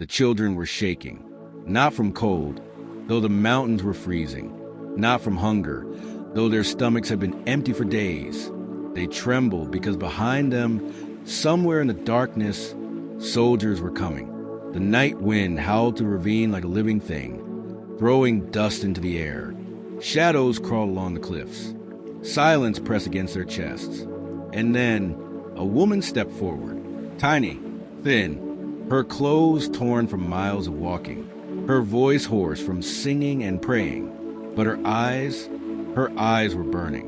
The children were shaking, not from cold, though the mountains were freezing, not from hunger, though their stomachs had been empty for days. They trembled because behind them, somewhere in the darkness, soldiers were coming. The night wind howled through the ravine like a living thing, throwing dust into the air. Shadows crawled along the cliffs. Silence pressed against their chests. And then a woman stepped forward, tiny, thin, her clothes torn from miles of walking, her voice hoarse from singing and praying. But her eyes were burning.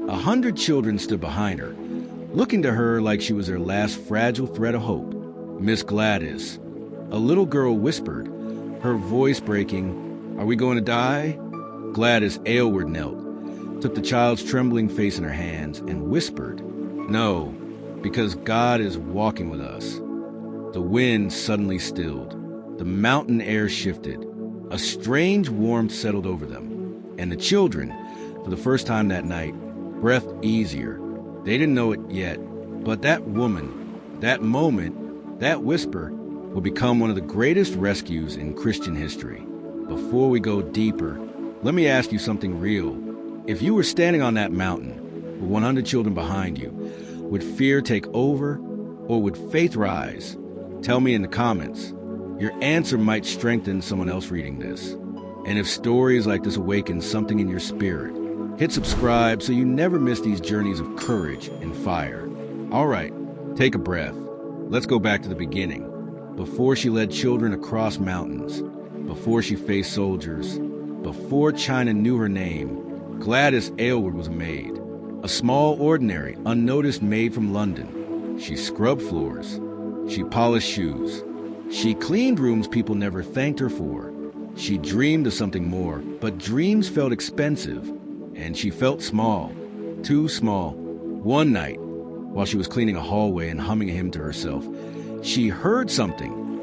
100 children stood behind her, looking to her like she was their last fragile thread of hope. Miss Gladys, a little girl whispered, her voice breaking, "Are we going to die?" Gladys Aylward knelt, took the child's trembling face in her hands, and whispered, "No, because God is walking with us." The wind suddenly stilled. The mountain air shifted. A strange warmth settled over them, and the children, for the first time that night, breathed easier. They didn't know it yet, but that woman, that moment, that whisper will become one of the greatest rescues in Christian history. Before we go deeper, let me ask you something real. If you were standing on that mountain with 100 children behind you, would fear take over or would faith rise? Tell me in the comments. Your answer might strengthen someone else reading this. And if stories like this awaken something in your spirit, hit subscribe so you never miss these journeys of courage and fire. All right, take a breath. Let's go back to the beginning. Before she led children across mountains, before she faced soldiers, before China knew her name, Gladys Aylward was a maid. A small, ordinary, unnoticed maid from London. She scrubbed floors. She polished shoes. She cleaned rooms people never thanked her for. She dreamed of something more, but dreams felt expensive, and she felt small, too small. One night, while she was cleaning a hallway and humming a hymn to herself, she heard something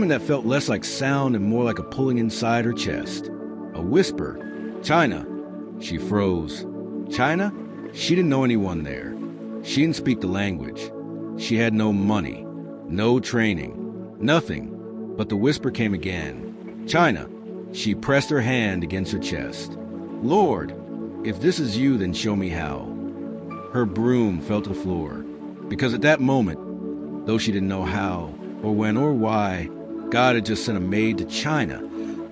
that felt less like sound and more like a pulling inside her chest. A whisper, "China." She froze. China? She didn't know anyone there. She didn't speak the language. She had no money, no training, nothing. But the whisper came again. "China." She pressed her hand against her chest. "Lord, if this is you, then show me how." Her broom fell to the floor, because at that moment, though she didn't know how, or when, or why, God had just sent a maid to China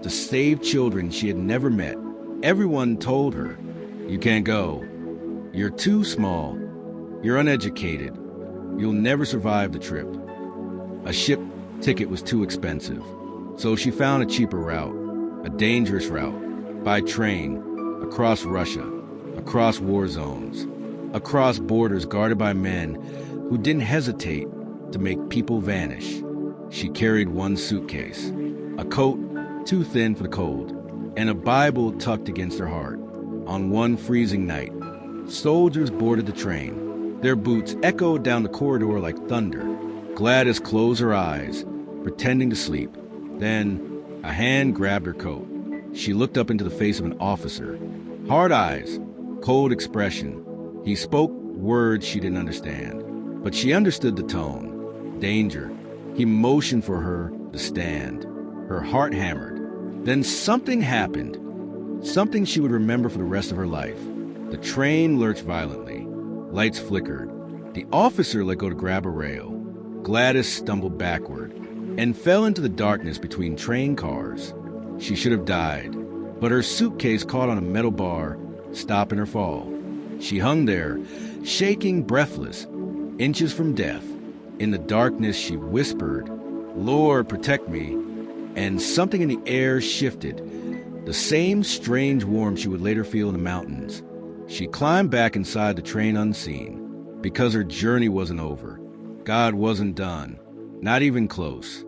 to save children she had never met. Everyone told her, "You can't go. You're too small. You're uneducated. You'll never survive the trip." A ship ticket was too expensive, so she found a cheaper route, a dangerous route, by train, across Russia, across war zones, across borders guarded by men who didn't hesitate to make people vanish. She carried one suitcase, a coat too thin for the cold, and a Bible tucked against her heart. On one freezing night, soldiers boarded the train. Their boots echoed down the corridor like thunder. Gladys closed her eyes, pretending to sleep. Then, a hand grabbed her coat. She looked up into the face of an officer. Hard eyes, cold expression. He spoke words she didn't understand, but she understood the tone. Danger. He motioned for her to stand. Her heart hammered. Then something happened. Something she would remember for the rest of her life. The train lurched violently. Lights flickered. The officer let go to grab a rail. Gladys stumbled backward and fell into the darkness between train cars. She should have died, but her suitcase caught on a metal bar, stopping her fall. She hung there, shaking, breathless, inches from death. In the darkness, she whispered, "Lord, protect me." And something in the air shifted, the same strange warmth she would later feel in the mountains. She climbed back inside the train unseen, because her journey wasn't over. God wasn't done, not even close.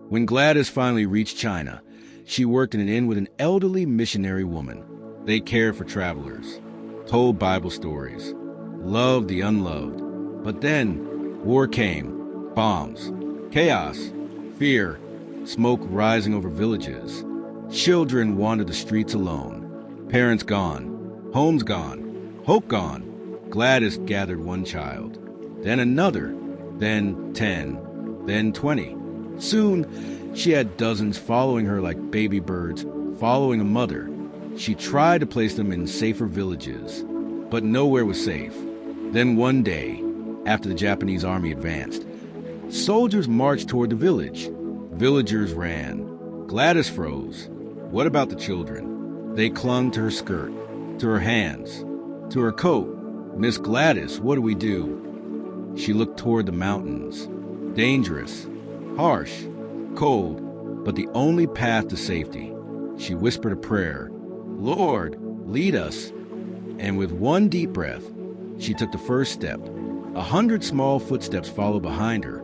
When Gladys finally reached China, she worked in an inn with an elderly missionary woman. They cared for travelers, told Bible stories, loved the unloved. But then, war came, bombs, chaos, fear, smoke rising over villages. Children wandered the streets alone. Parents gone, homes gone, hope gone. Gladys gathered one child, then another, then 10, then 20. Soon, she had dozens following her like baby birds following a mother. She tried to place them in safer villages, but nowhere was safe. Then one day, after the Japanese army advanced, soldiers marched toward the village. Villagers ran. Gladys froze. What about the children? They clung to her skirt, to her hands, to her coat. Miss Gladys, what do we do? She looked toward the mountains. Dangerous, harsh, cold, but the only path to safety. She whispered a prayer. Lord, lead us. And with one deep breath, she took the first step. 100 small footsteps followed behind her,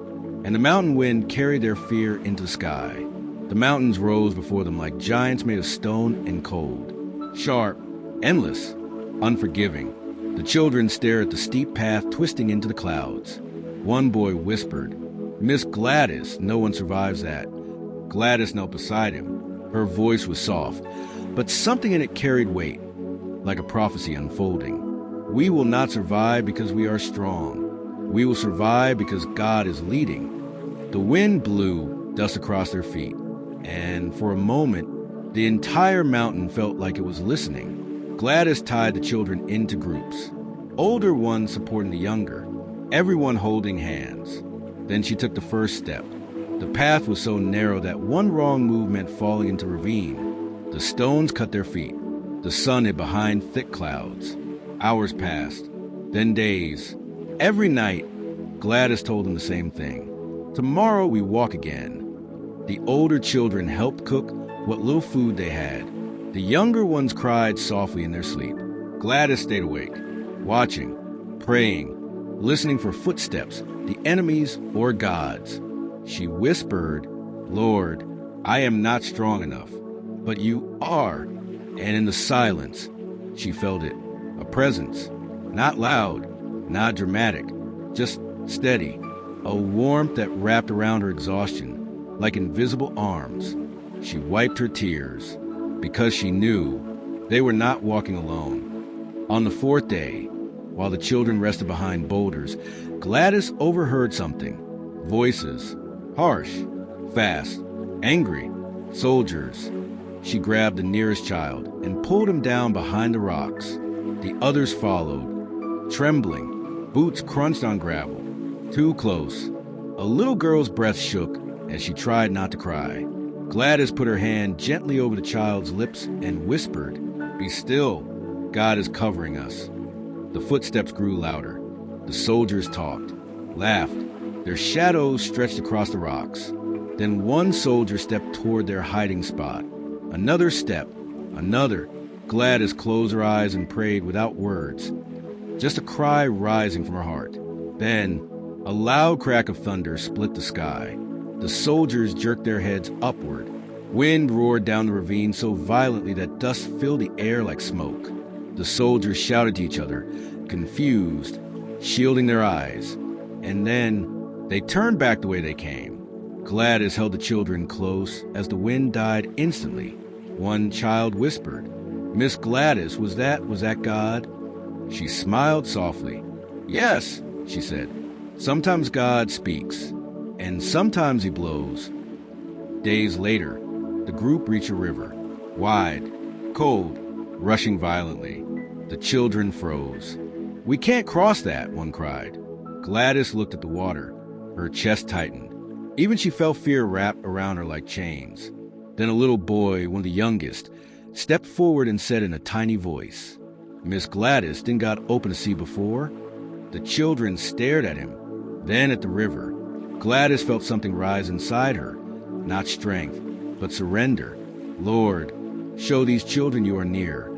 and the mountain wind carried their fear into the sky. The mountains rose before them like giants made of stone and cold. Sharp, endless, unforgiving. The children stared at the steep path twisting into the clouds. One boy whispered, Miss Gladys, no one survives that. Gladys knelt beside him. Her voice was soft, but something in it carried weight, like a prophecy unfolding. We will not survive because we are strong. We will survive because God is leading. The wind blew dust across their feet, and for a moment, the entire mountain felt like it was listening. Gladys tied the children into groups, older ones supporting the younger, everyone holding hands. Then she took the first step. The path was so narrow that one wrong move meant falling into a ravine. The stones cut their feet. The sun hid behind thick clouds. Hours passed, then days. Every night, Gladys told them the same thing. Tomorrow we walk again. The older children helped cook what little food they had. The younger ones cried softly in their sleep. Gladys stayed awake, watching, praying, listening for footsteps, the enemies or God's. She whispered, Lord, I am not strong enough, but you are. And in the silence, she felt it, a presence, not loud, not dramatic, just steady, a warmth that wrapped around her exhaustion, like invisible arms. She wiped her tears, because she knew they were not walking alone. On the fourth day, while the children rested behind boulders, Gladys overheard something. Voices, harsh, fast, angry, soldiers. She grabbed the nearest child and pulled him down behind the rocks. The others followed, trembling. Boots crunched on gravel. Too close. A little girl's breath shook as she tried not to cry. Gladys put her hand gently over the child's lips and whispered, Be still. God is covering us. The footsteps grew louder. The soldiers talked, laughed. Their shadows stretched across the rocks. Then one soldier stepped toward their hiding spot. Another step, another. Gladys closed her eyes and prayed without words, just a cry rising from her heart. Then, a loud crack of thunder split the sky. The soldiers jerked their heads upward. Wind roared down the ravine so violently that dust filled the air like smoke. The soldiers shouted to each other, confused, shielding their eyes. And then, they turned back the way they came. Gladys held the children close as the wind died instantly. One child whispered, Miss Gladys, was that God? She smiled softly. Yes, she said. Sometimes God speaks, and sometimes he blows. Days later, the group reached a river, wide, cold, rushing violently. The children froze. We can't cross that, one cried. Gladys looked at the water. Her chest tightened. Even she felt fear wrap around her like chains. Then a little boy, one of the youngest, stepped forward and said in a tiny voice, Miss Gladys, didn't God open the sea before? The children stared at him, then at the river. Gladys felt something rise inside her, not strength, but surrender. Lord, show these children you are near.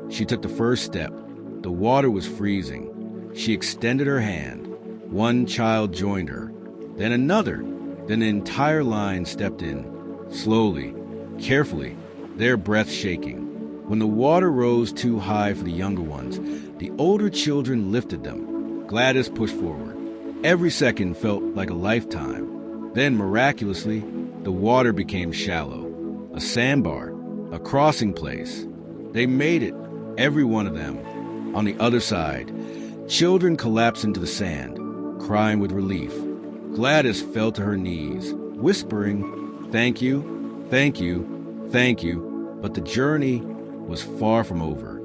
She took the first step. The water was freezing. She extended her hand. One child joined her, then another. Then the entire line stepped in, slowly, carefully, their breath shaking. When the water rose too high for the younger ones, the older children lifted them. Gladys pushed forward. Every second felt like a lifetime. Then, miraculously, the water became shallow, a sandbar, a crossing place. They made it, every one of them. On the other side, children collapsed into the sand, crying with relief. Gladys fell to her knees. whispering, "Thank you, thank you, thank you," but the journey was far from over.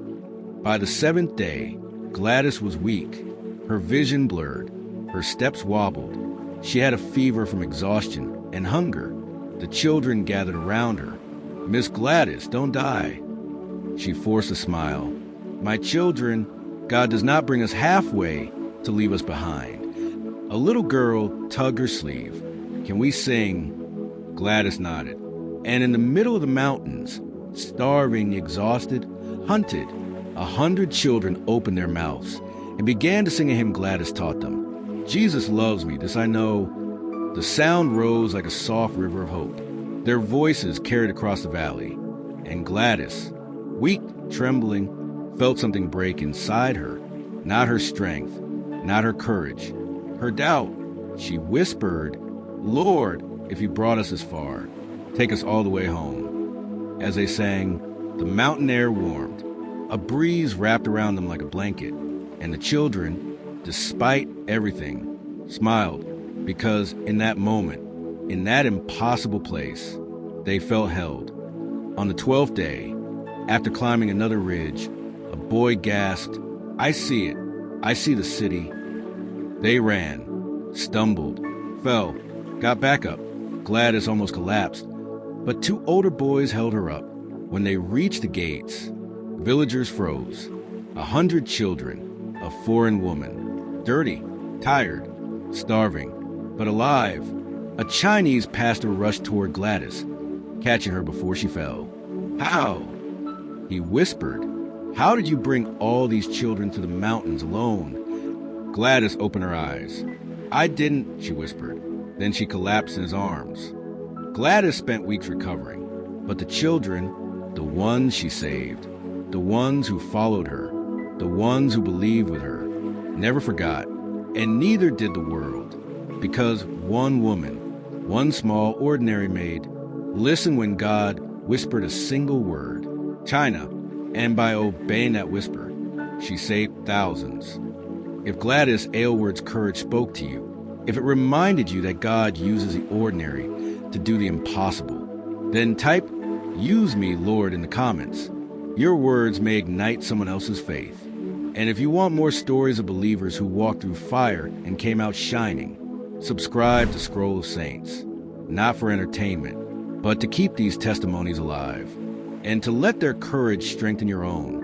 By the 7th day, Gladys was weak, her vision blurred, her steps wobbled. She had a fever from exhaustion and hunger. The children gathered around her. "Miss Gladys, don't die." She forced a smile. "My children, God does not bring us halfway to leave us behind." A little girl tugged her sleeve. "Can we sing?" Gladys nodded. And in the middle of the mountains, starving, exhausted, hunted, 100 children opened their mouths and began to sing a hymn Gladys taught them. "Jesus loves me, this I know." The sound rose like a soft river of hope. Their voices carried across the valley. And Gladys, weak, trembling, felt something break inside her. Not her strength, not her courage, her doubt. She whispered, "Lord, if you brought us this far, take us all the way home." As they sang, the mountain air warmed. A breeze wrapped around them like a blanket. And the children, despite everything, smiled because in that moment, in that impossible place, they felt held. On the 12th day, after climbing another ridge, a boy gasped, "I see it. I see the city." They ran, stumbled, fell, got back up. Gladys almost collapsed, but 2 older boys held her up. When they reached the gates, villagers froze. 100 children, a foreign woman, dirty, tired, starving, but alive. A Chinese pastor rushed toward Gladys, catching her before she fell. "How?" he whispered. "How did you bring all these children to the mountains alone?" Gladys opened her eyes. "I didn't," she whispered. Then she collapsed in his arms. Gladys spent weeks recovering, but the children, the ones she saved, the ones who followed her, the ones who believed with her, never forgot, and neither did the world, because one woman, one small, ordinary maid, listened when God whispered a single word, China, and by obeying that whisper, she saved thousands. If Gladys Aylward's courage spoke to you, if it reminded you that God uses the ordinary to do the impossible, then type, "Use me, Lord," in the comments. Your words may ignite someone else's faith. And if you want more stories of believers who walked through fire and came out shining, subscribe to Scroll of Saints, not for entertainment, but to keep these testimonies alive, and to let their courage strengthen your own.